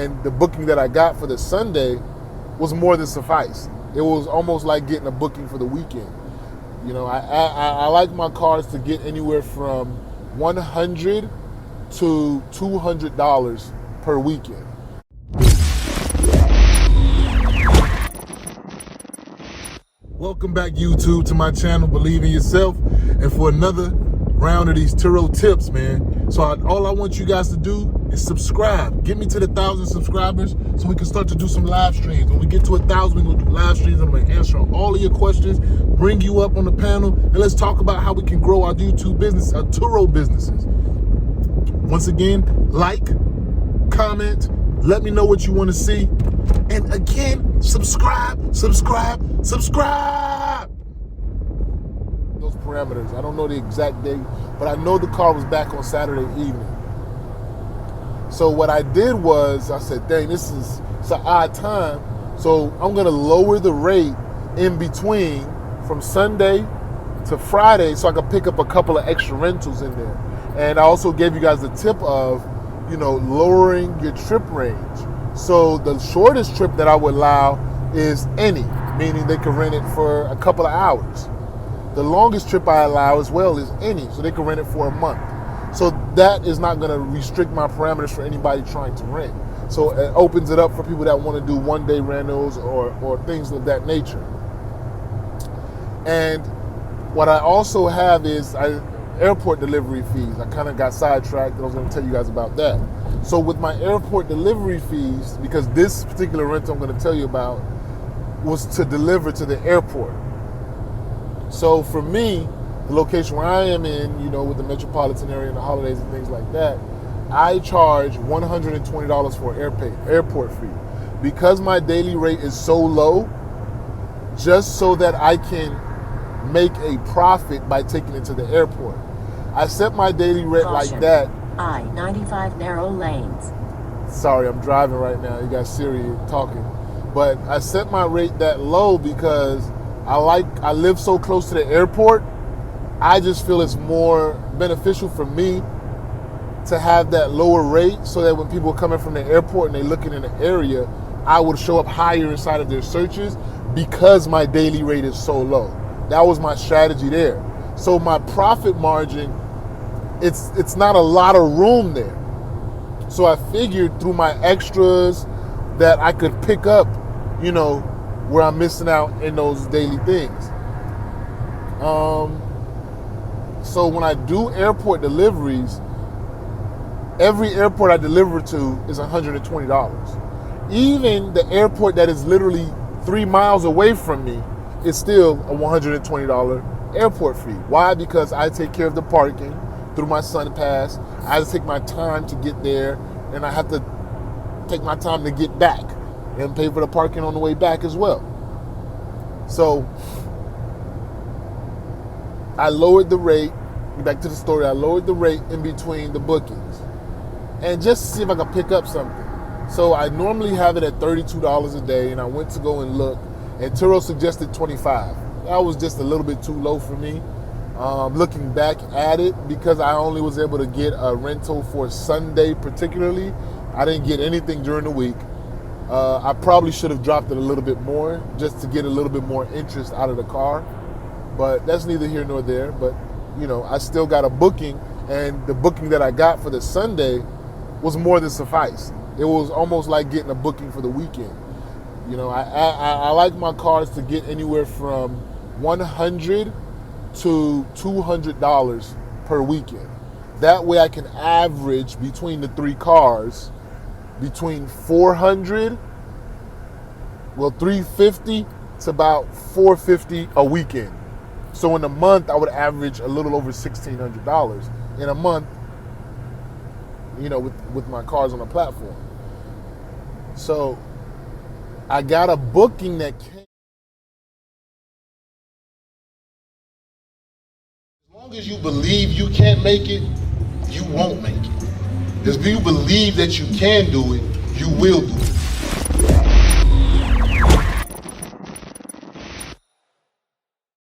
and the booking that I got for the Sunday was more than suffice. It was almost like getting a booking for the weekend. You know, I like my cars to get anywhere from $100 to $200 per weekend. Welcome back, YouTube, to my channel, Believe in Yourself, and for another round of these TURO tips, man. So all I want you guys to do is subscribe. Get me to the 1,000 subscribers so we can start to do some live streams. When we get to 1,000, we're gonna do live streams. I'm gonna answer all of your questions, bring you up on the panel, and let's talk about how we can grow our YouTube business, our TURO businesses. Once again, like, comment, let me know what you want to see. And again, subscribe, subscribe, subscribe. Those parameters. I don't know the exact date, but I know the car was back on Saturday evening. So what I did was, I said, dang, it's an odd time. So I'm gonna lower the rate in between from Sunday to Friday so I can pick up a couple of extra rentals in there. And I also gave you guys the tip of, lowering your trip range. So the shortest trip that I would allow is any, meaning they can rent it for a couple of hours. The longest trip I allow as well is any, so they can rent it for a month. So that is not gonna restrict my parameters for anybody trying to rent. So it opens it up for people that wanna do one-day rentals or things of that nature. And what I also have is airport delivery fees. I kind of got sidetracked, and I was going to tell you guys about that. So with my airport delivery fees, because this particular rental I'm going to tell you about was to deliver to the airport. So for me, the location where I am in, with the metropolitan area and the holidays and things like that, I charge $120 for airport fee. Because my daily rate is so low, just so that I can make a profit by taking it to the airport. I set my daily rate Caution. like that. I-95 narrow lanes. Sorry, I'm driving right now. You got Siri talking. But I set my rate that low because I live so close to the airport. I just feel it's more beneficial for me to have that lower rate so that when people are coming from the airport and they're looking in the area, I would show up higher inside of their searches because my daily rate is so low. That was my strategy there. So my profit margin, it's not a lot of room there. So I figured through my extras that I could pick up, where I'm missing out in those daily things. So when I do airport deliveries, every airport I deliver to is $120. Even the airport that is literally 3 miles away from me is still a $120 airport fee. Why? Because I take care of the parking through my Sun Pass. I have to take my time to get there, and I have to take my time to get back and pay for the parking on the way back as well. So I lowered the rate. Back to the story. I lowered the rate in between the bookings, and just to see if I could pick up something. So I normally have it at $32 a day, and I went to go and look, and TURO suggested $25. That was just a little bit too low for me. Looking back at it, because I only was able to get a rental for Sunday particularly, I didn't get anything during the week. I probably should have dropped it a little bit more just to get a little bit more interest out of the car. But that's neither here nor there. But, I still got a booking, and the booking that I got for the Sunday was more than suffice. It was almost like getting a booking for the weekend. I like my cars to get anywhere from $100 to $200 per weekend. That way I can average between the three cars between $350 to about $450 a weekend. So in a month, I would average a little over $1,600 in a month, with my cars on the platform. So I got a booking that came. As long as you believe you can't make it, you won't make it. If you believe that you can do it, you will do it.